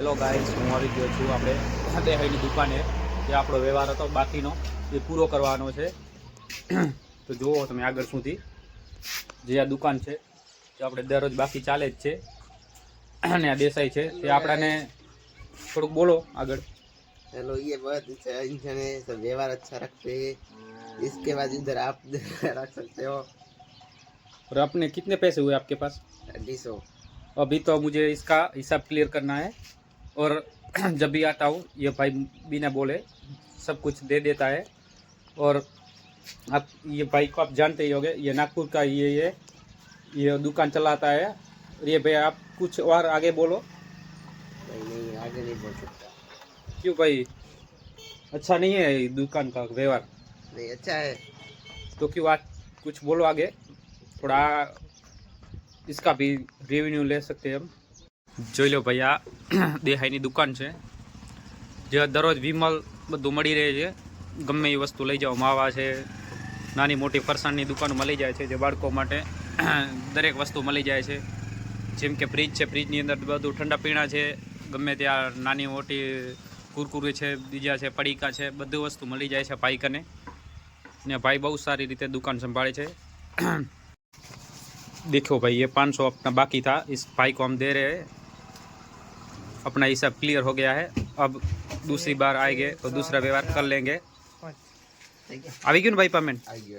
Hello guys, હું આવી ગયો છું આપણે દેહાઈની દુકાને. જે આપણો વ્યવહાર હતો બાકીનો એ પૂરો કરવાનો છે. તો જુઓ તમે આગળ સુધી જે આ દુકાન છે તે આપણે દરરોજ બાકી ચાલે જ છે. અને આ દેસાઈ છે તે આપણાને થોડુંક બોલો આગળ. चलो ये बहुत अच्छा इंसान है, सब व्यवहार अच्छा रखते हैं। इसके बाद इधर आप रख सकते हो और अपने कितने पैसे हुए आपके पास? 250। अभी तो मुझे इसका हिसाब क्लियर करना है और जब भी आता हूँ ये भाई बिना बोले सब कुछ दे देता है. और आप ये भाई को आप जानते ही होंगे, ये नागपुर का ये दुकान चलाता है. ये भाई आप कुछ और आगे बोलो. नहीं आगे नहीं बोल सकता। क्यों भाई, अच्छा नहीं है ये दुकान का व्यवहार? नहीं अच्छा है। तो क्यों आज कुछ बोलो आगे, थोड़ा इसका भी रेवेन्यू ले सकते हैं हम. જોઈ લો ભાઈ, આ દેહાઈની દુકાન છે જે દરરોજ વિમલ બધું મળી રહે છે. ગમે એ વસ્તુ લઈ જાઓ, માવા છે, નાની મોટી ફરસાણની દુકાનો મળી જાય છે. જે બાળકો માટે દરેક વસ્તુ મળી જાય છે. જેમ કે ફ્રીજ છે, ફ્રીજની અંદર બધું ઠંડા પીણા છે. ગમે ત્યાં નાની મોટી કુરકુરે છે, બીજા છે, પડીકા છે, બધી વસ્તુ મળી જાય છે ભાઈ કને. ને ભાઈ બહુ સારી રીતે दुकान संभाले છે. देखो भाई, ये 500 अपना बाकी था, इस भाई को हम दे रहे हैं. अपना हिसाब क्लियर हो गया है. अब दूसरी बार आएंगे तो दूसरा व्यवहार कर लेंगे. આવી ગયું ને ભાઈ પેમેન્ટ? आ गया।